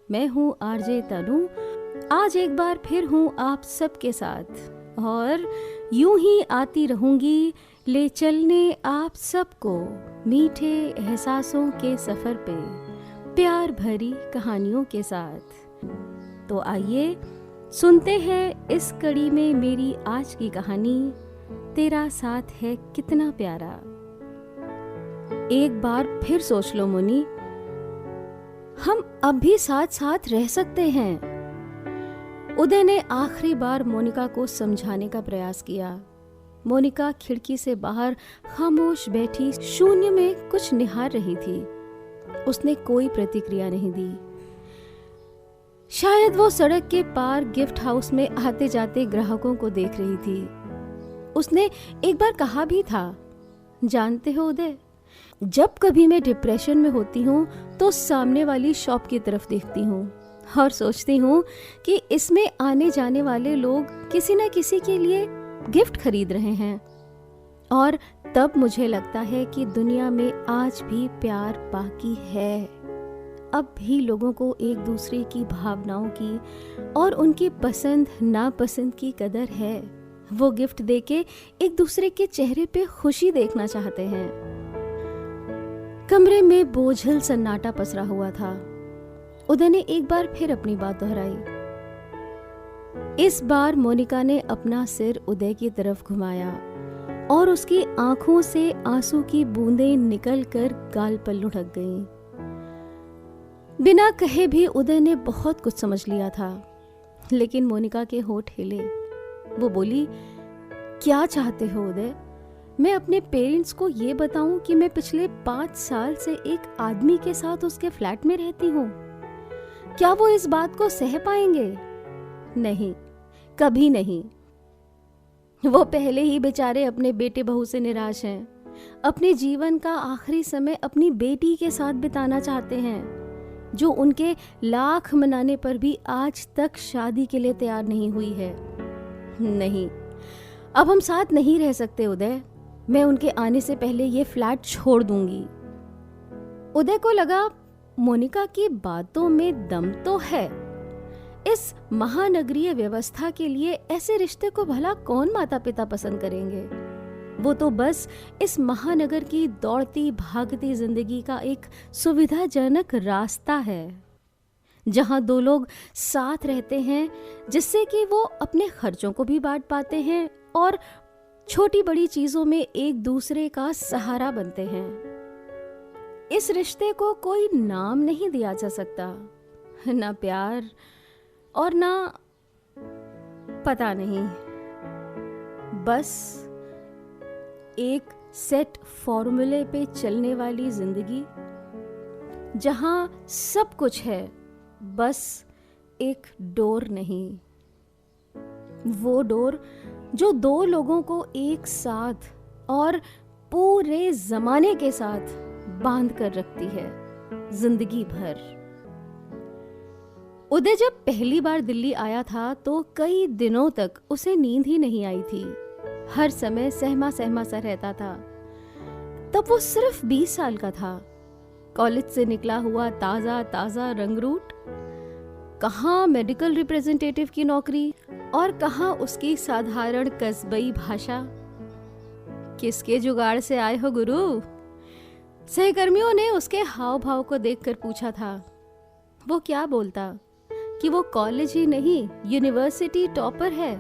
मैं हूँ आरजे तनु। आज एक बार फिर हूँ आप सबके साथ और यूं ही आती रहूँगी ले चलने आप सबको मीठे एहसासों के सफ़र पे प्यार भरी कहानियों के साथ। तो आइए सुनते हैं इस कड़ी में मेरी आज की कहानी, तेरा साथ है कितना प्यारा। एक बार फिर सोच लो मुनी, हम अब भी साथ साथ रह सकते हैं। उदय ने आखिरी बार मोनिका को समझाने का प्रयास किया। मोनिका खिड़की से बाहर खामोश बैठी शून्य में कुछ निहार रही थी। उसने कोई प्रतिक्रिया नहीं दी। शायद वो सड़क के पार गिफ्ट हाउस में आते जाते ग्राहकों को देख रही थी। उसने एक बार कहा भी था, जानते हो उदय, जब कभी मैं डिप्रेशन में होती हूँ तो सामने वाली शॉप की तरफ देखती हूँ और सोचती हूँ कि इसमें आने जाने वाले लोग किसी न किसी के लिए गिफ्ट खरीद रहे हैं। और तब मुझे लगता है कि दुनिया में आज भी प्यार बाकी है। अब भी लोगों को एक दूसरे की भावनाओं की और उनकी पसंद नापसंद की कदर है। वो गिफ्ट देके एक दूसरे के चेहरे पे खुशी देखना चाहते हैं। कमरे में बोझल सन्नाटा पसरा हुआ था। उदय ने एक बार फिर अपनी बात दोहराई। इस बार मोनिका ने अपना सिर उदय की तरफ घुमाया और उसकी आंखों से आंसू की बूंदें निकलकर गाल पर लुढ़क गईं। बिना कहे भी उदय ने बहुत कुछ समझ लिया था, लेकिन मोनिका के होंठ हिले। वो बोली, क्या चाहते हो उदय? मैं अपने पेरेंट्स को ये बताऊं कि मैं पिछले 5 साल से एक आदमी के साथ उसके फ्लैट में रहती हूँ? क्या वो इस बात को सह पाएंगे? नहीं, कभी नहीं। वो पहले ही बेचारे अपने बेटे बहू से निराश हैं। अपने जीवन का आखिरी समय अपनी बेटी के साथ बिताना चाहते हैं, जो उनके लाख मनाने पर भी आज तक शादी के लिए तैयार नहीं हुई है। नहीं, अब हम साथ नहीं रह सकते उदय। मैं उनके आने से पहले ये फ्लैट छोड़ दूंगी। उदय को लगा मोनिका की बातों में दम तो है। इस महानगरीय व्यवस्था के लिए ऐसे रिश्ते को भला कौन माता पिता पसंद करेंगे? वो तो बस इस महानगर की दौड़ती भागती जिंदगी का एक सुविधाजनक रास्ता है, जहां 2 लोग साथ रहते हैं, जिससे कि वो अपने खर्चों को भी बांट पाते हैं और छोटी बड़ी चीजों में एक दूसरे का सहारा बनते हैं। इस रिश्ते को कोई नाम नहीं दिया जा सकता, ना प्यार और ना पता नहीं, बस एक सेट फॉर्मूले पे चलने वाली जिंदगी, जहां सब कुछ है, बस एक डोर नहीं। वो डोर जो 2 लोगों को एक साथ और पूरे जमाने के साथ बांध कर रखती है जिंदगी भर। उदय जब पहली बार दिल्ली आया था तो कई दिनों तक उसे नींद ही नहीं आई थी। हर समय सहमा सहमा सा रहता था। तब वो सिर्फ 20 साल का था। कॉलेज से निकला हुआ ताजा ताजा रंगरूट, कहाँ मेडिकल रिप्रेजेंटेटिव की नौकरी और कहाँ उसकी साधारण कस्बई भाषा। किसके जुगाड़ से आए हो गुरु? सहकर्मियों ने उसके हाव भाव को देखकर पूछा था। वो क्या बोलता कि वो कॉलेज ही नहीं, यूनिवर्सिटी टॉपर है।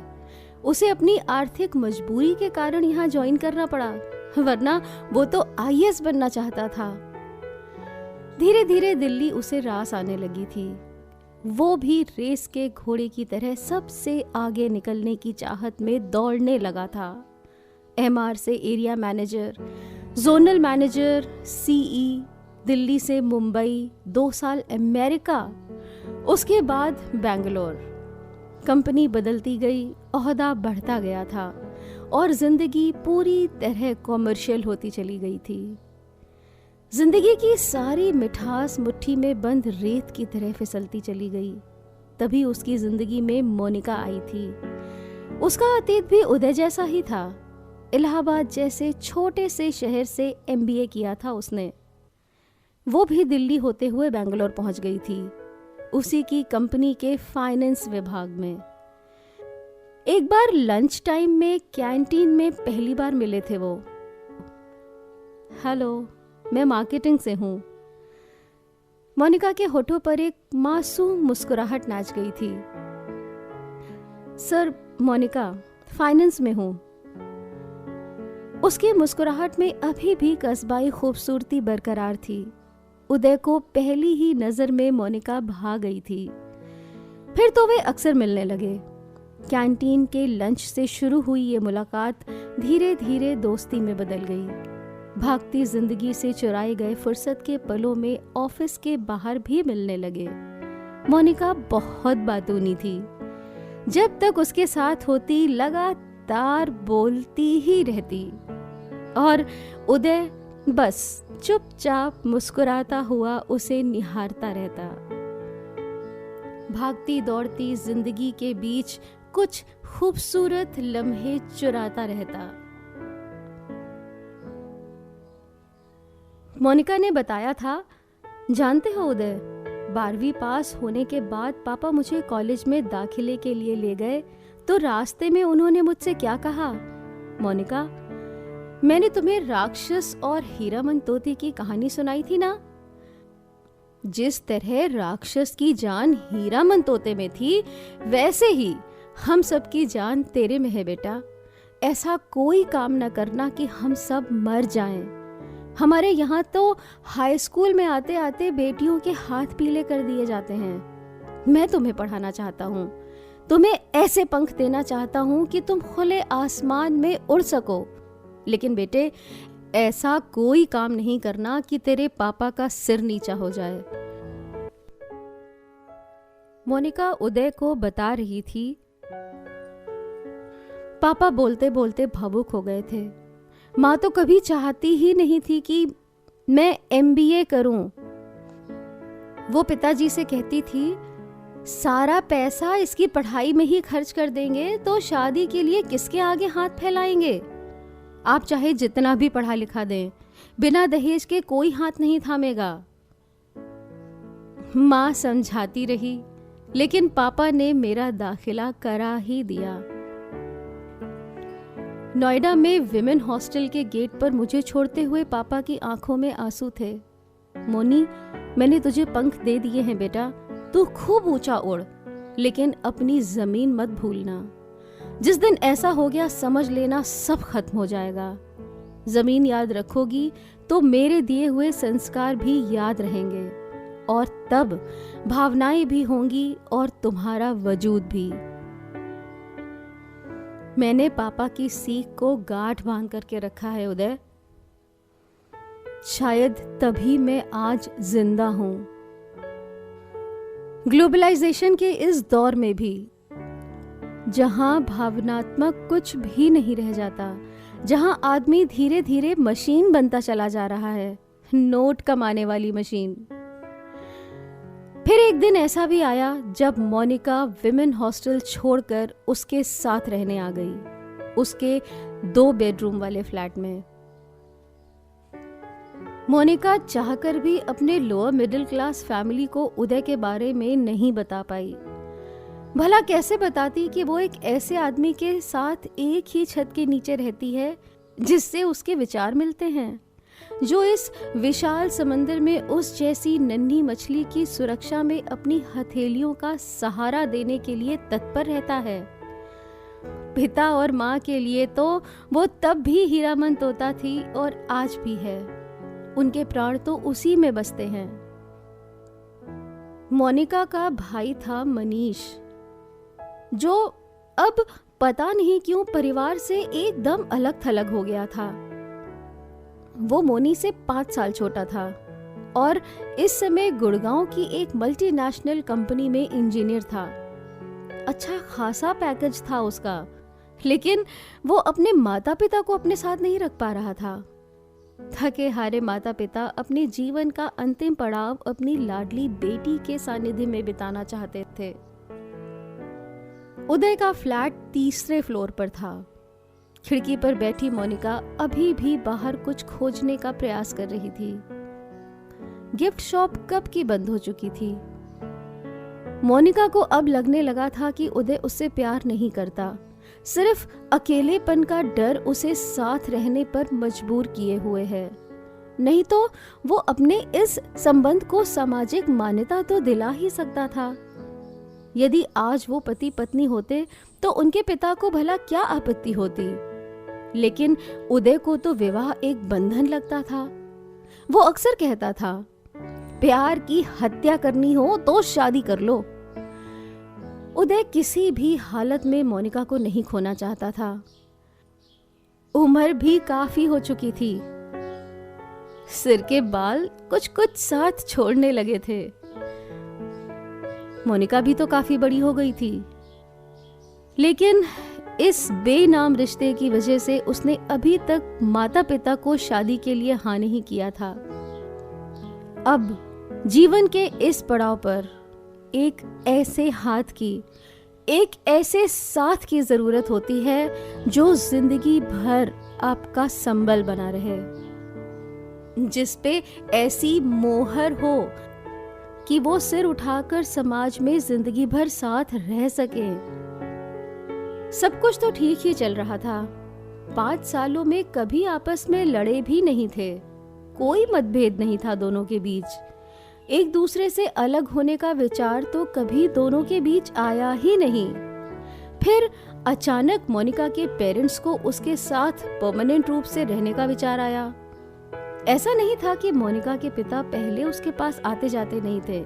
उसे अपनी आर्थिक मजबूरी के कारण यहाँ ज्वाइन करना पड़ा, वरना वो तो आईएएस बनना चाहता था। धीरे धीरे दिल्ली उसे रास आने लगी थी। वो भी रेस के घोड़े की तरह सबसे आगे निकलने की चाहत में दौड़ने लगा था। एमआर से area manager, zonal manager, CE, Delhi से मुंबई, 2 साल अमेरिका, उसके बाद बेंगलोर। कंपनी बदलती गई, ओहदा बढ़ता गया था और जिंदगी पूरी तरह कॉमर्शियल होती चली गई थी। जिंदगी की सारी मिठास मुट्ठी में बंद रेत की तरह फिसलती चली गई। तभी उसकी जिंदगी में मोनिका आई थी। उसका अतीत भी उदय जैसा ही था। इलाहाबाद जैसे छोटे से शहर से एमबीए किया था उसने। वो भी दिल्ली होते हुए बेंगलोर पहुंच गई थी। उसी की कंपनी के फाइनेंस विभाग में। एक बार लंच टाइम में कैंटीन में पहली बार मिले थे वो। हेलो, मैं मार्केटिंग से हूँ। मोनिका के होठों पर एक मासूम मुस्कुराहट नाच गई थी। सर, मोनिका, फाइनेंस में हूँ। उसकी मुस्कुराहट में अभी भी कस्बाई खूबसूरती बरकरार थी। उदय को पहली ही नजर में मोनिका भा गई थी। फिर तो वे अक्सर मिलने लगे। कैंटीन के लंच से शुरू हुई ये मुलाकात धीरे धीरे दोस्ती में बदल गई। भागती जिंदगी से चुराए गए फुर्सत के पलों में ऑफिस के बाहर भी मिलने लगे। मोनिका बहुत बातूनी थी। जब तक उसके साथ होती लगातार बोलती ही रहती और उदय बस चुपचाप मुस्कुराता हुआ उसे निहारता रहता। भागती दौड़ती जिंदगी के बीच कुछ खूबसूरत लम्हे चुराता रहता। मोनिका ने बताया था, जानते हो उदय, 12वीं पास होने के बाद पापा मुझे कॉलेज में दाखिले के लिए ले गए तो रास्ते में उन्होंने मुझसे क्या कहा? मोनिका, मैंने तुम्हें राक्षस और हीरामन तोते की कहानी सुनाई थी ना? जिस तरह राक्षस की जान हीरामन तोते में थी, वैसे ही हम सब की जान तेरे में है बेटा। ऐसा कोई काम न करना कि हम सब मर जाएं। हमारे यहाँ तो हाई स्कूल में आते आते बेटियों के हाथ पीले कर दिए जाते हैं। मैं तुम्हें पढ़ाना चाहता हूँ, तुम्हें ऐसे पंख देना चाहता हूँ कि तुम खुले आसमान में उड़ सको। लेकिन बेटे, ऐसा कोई काम नहीं करना कि तेरे पापा का सिर नीचा हो जाए। मोनिका उदय को बता रही थी। पापा बोलते बोलते भावुक हो गए थे। माँ तो कभी चाहती ही नहीं थी कि मैं MBA करूं। वो पिताजी से कहती थी, सारा पैसा इसकी पढ़ाई में ही खर्च कर देंगे तो शादी के लिए किसके आगे हाथ फैलाएंगे? आप चाहे जितना भी पढ़ा लिखा दें, बिना दहेज के कोई हाथ नहीं थामेगा। माँ समझाती रही, लेकिन पापा ने मेरा दाखिला करा ही दिया। नोएडा में विमेन हॉस्टल के गेट पर मुझे छोड़ते हुए पापा की आंखों में आंसू थे। मोनी, मैंने तुझे पंख दे दिए हैं बेटा, तू खूब ऊंचा उड़, लेकिन अपनी जमीन मत भूलना। जिस दिन ऐसा हो गया समझ लेना सब खत्म हो जाएगा। जमीन याद रखोगी तो मेरे दिए हुए संस्कार भी याद रहेंगे, और तब भावनाएं भी होंगी और तुम्हारा वजूद भी। मैंने पापा की सीख को गांठ बांध करके रखा है उदय। शायद तभी मैं आज जिंदा हूं। ग्लोबलाइजेशन के इस दौर में भी, जहां भावनात्मक कुछ भी नहीं रह जाता, जहां आदमी धीरे धीरे मशीन बनता चला जा रहा है, नोट कमाने वाली मशीन। फिर एक दिन ऐसा भी आया जब मोनिका विमेन हॉस्टल छोड़कर उसके साथ रहने आ गई, उसके 2 बेडरूम वाले फ्लैट में। मोनिका चाहकर भी अपने लोअर मिडिल क्लास फैमिली को उदय के बारे में नहीं बता पाई। भला कैसे बताती कि वो एक ऐसे आदमी के साथ एक ही छत के नीचे रहती है जिससे उसके विचार मिलते हैं, जो इस विशाल समंदर में उस जैसी नन्ही मछली की सुरक्षा में अपनी हथेलियों का सहारा देने के लिए तत्पर रहता है। पिता और माँ के लिए तो वो तब भी हीरामन तोता थी और आज भी है। उनके प्राण तो उसी में बसते हैं। मोनिका का भाई था मनीष, जो अब पता नहीं क्यों परिवार से एकदम अलग थलग हो गया था। वो मोनी से 5 साल छोटा था और इस समय गुड़गांव की एक मल्टीनेशनल कंपनी में इंजीनियर था। अच्छा खासा पैकेज था उसका, लेकिन वो अपने माता पिता को अपने साथ नहीं रख पा रहा था। थके हारे माता पिता अपने जीवन का अंतिम पड़ाव अपनी लाडली बेटी के सानिध्य में बिताना चाहते थे। उदय का फ्लैट 3रे फ्लोर पर था। खिड़की पर बैठी मोनिका अभी भी बाहर कुछ खोजने का प्रयास कर रही थी। गिफ्ट शॉप कब की बंद हो चुकी थी। मोनिका को अब लगने लगा था कि उदय उससे प्यार नहीं करता, सिर्फ अकेलेपन का डर उसे साथ रहने पर मजबूर किए हुए है। नहीं तो वो अपने इस संबंध को सामाजिक मान्यता तो दिला ही सकता था। यदि आज वो पति पत्नी होते तो उनके पिता को भला क्या आपत्ति होती, लेकिन उदय को तो विवाह एक बंधन लगता था। वो अक्सर कहता था, प्यार की हत्या करनी हो तो शादी कर लो। उदय किसी भी हालत में मोनिका को नहीं खोना चाहता था। उम्र भी काफी हो चुकी थी, सिर के बाल कुछ कुछ साथ छोड़ने लगे थे। मोनिका भी तो काफी बड़ी हो गई थी, लेकिन इस बेनाम रिश्ते की वजह से उसने अभी तक माता पिता को शादी के लिए हाँ नहीं किया था। अब जीवन के इस पड़ाव पर एक ऐसे हाथ की, एक ऐसे साथ की जरूरत होती है जो जिंदगी भर आपका संबल बना रहे, जिस पे ऐसी मोहर हो कि वो सिर उठाकर समाज में जिंदगी भर साथ रह सके। सब कुछ तो ठीक ही चल रहा था। 5 सालों में कभी आपस में लड़े भी नहीं थे, कोई मतभेद नहीं था दोनों के बीच। एक दूसरे से अलग होने का विचार तो कभी दोनों के बीच आया ही नहीं। फिर अचानक मोनिका के पेरेंट्स को उसके साथ परमानेंट रूप से रहने का विचार आया। ऐसा नहीं था कि मोनिका के पिता पहले उसके पास आते जाते नहीं थे,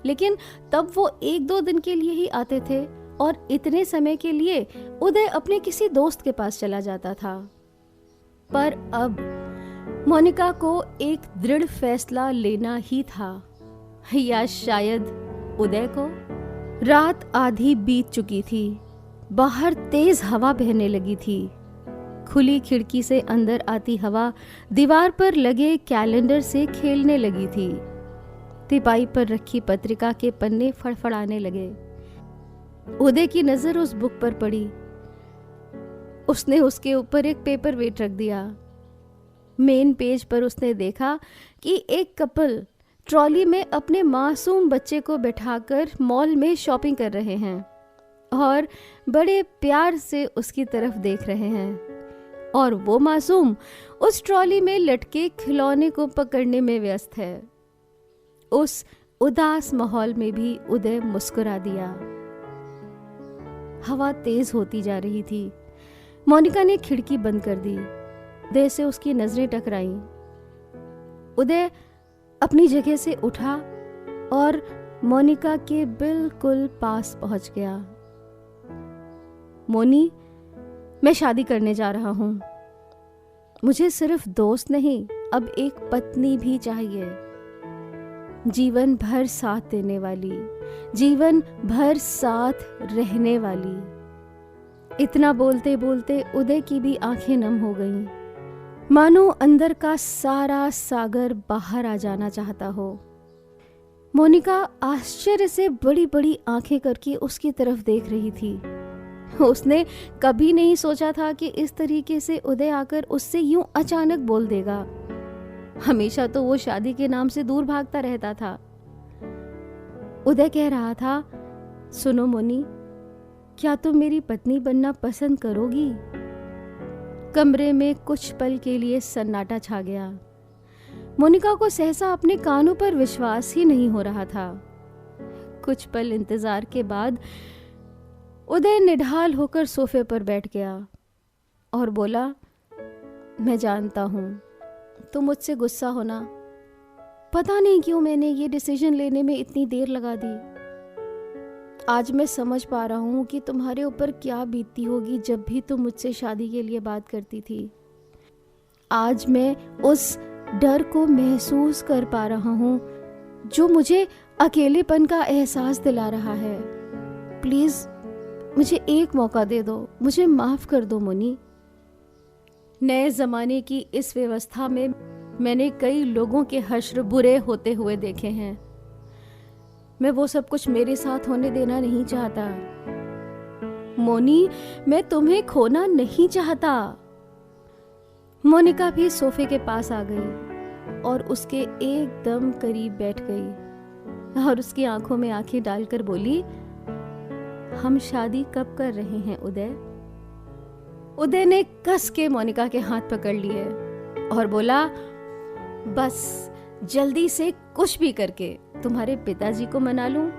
लेकिन तब वो 1-2 दिन के लिए ही आते थे और इतने समय के लिए उदय अपने किसी दोस्त के पास चला जाता था। पर अब मोनिका को एक दृढ़ फैसला लेना ही था, या शायद उदय को। रात आधी बीत चुकी थी, बाहर तेज हवा बहने लगी थी। खुली खिड़की से अंदर आती हवा दीवार पर लगे कैलेंडर से खेलने लगी थी। तिपाई पर रखी पत्रिका के पन्ने फड़फड़ाने लगे। उदय की नजर उस बुक पर पड़ी। उसने उसके ऊपर एक पेपर वेट रख दिया। मेन पेज पर उसने देखा कि एक कपल ट्रॉली में अपने मासूम बच्चे को बैठाकर मॉल में शॉपिंग कर रहे हैं और बड़े प्यार से उसकी तरफ देख रहे हैं, और वो मासूम उस ट्रॉली में लटके खिलौने को पकड़ने में व्यस्त है। उस उदास माहौल में भी उदय मुस्कुरा दिया। हवा तेज होती जा रही थी। मोनिका ने खिड़की बंद कर दी। उदय से उसकी नजरें टकराईं। उदय अपनी जगह से उठा और मोनिका के बिल्कुल पास पहुंच गया। मोनी, मैं शादी करने जा रहा हूं। मुझे सिर्फ दोस्त नहीं, अब एक पत्नी भी चाहिए, जीवन भर साथ देने वाली, जीवन भर साथ रहने वाली। इतना बोलते बोलते उदय की भी आंखें नम हो गईं, मानो अंदर का सारा सागर बाहर आ जाना चाहता हो। मोनिका आश्चर्य से बड़ी बड़ी आंखें करके उसकी तरफ देख रही थी। उसने कभी नहीं सोचा था कि इस तरीके से उदय आकर उससे यूं अचानक बोल देगा। हमेशा तो वो शादी के नाम से दूर भागता रहता था। उदय कह रहा था, सुनो मोनी, क्या तुम मेरी पत्नी बनना पसंद करोगी? कमरे में कुछ पल के लिए सन्नाटा छा गया। मोनिका को सहसा अपने कानों पर विश्वास ही नहीं हो रहा था। कुछ पल इंतजार के बाद उदय निढाल होकर सोफे पर बैठ गया और बोला, मैं जानता हूं तुम मुझसे गुस्सा होना। पता नहीं क्यों मैंने ये डिसीजन लेने में इतनी देर लगा दी। आज मैं समझ पा रहा हूं कि तुम्हारे ऊपर क्या बीतती होगी जब भी तुम मुझसे शादी के लिए बात करती थी। आज मैं उस डर को महसूस कर पा रहा हूं जो मुझे अकेलेपन का एहसास दिला रहा है। प्लीज मुझे एक मौका दे दो, मुझे माफ कर दो मोनी। नए जमाने की इस व्यवस्था में मैंने कई लोगों के हश्र बुरे होते हुए देखे हैं। मैं वो सब कुछ मेरे साथ होने देना नहीं चाहता। मोनी, मैं तुम्हें खोना नहीं चाहता। मोनिका भी सोफे के पास आ गई और उसके एकदम करीब बैठ गई। और उसकी आंखों में आंखें डालकर बोली, हम शादी कब कर रहे हैं उदय? उदय ने कस के मोनिका के हाथ पकड़ लिए और बोला, बस जल्दी से कुछ भी करके तुम्हारे पिताजी को मना लूं,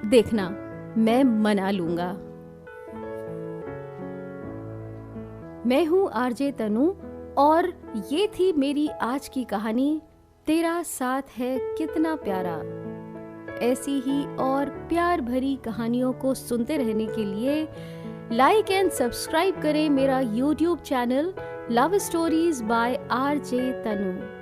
देखना मैं मना लूंगा। मैं हूं आरजे तनु और ये थी मेरी आज की कहानी, तेरा साथ है कितना प्यारा। ऐसी ही और प्यार भरी कहानियों को सुनते रहने के लिए लाइक एंड सब्सक्राइब करें मेरा YouTube channel love stories by RJ Tanu.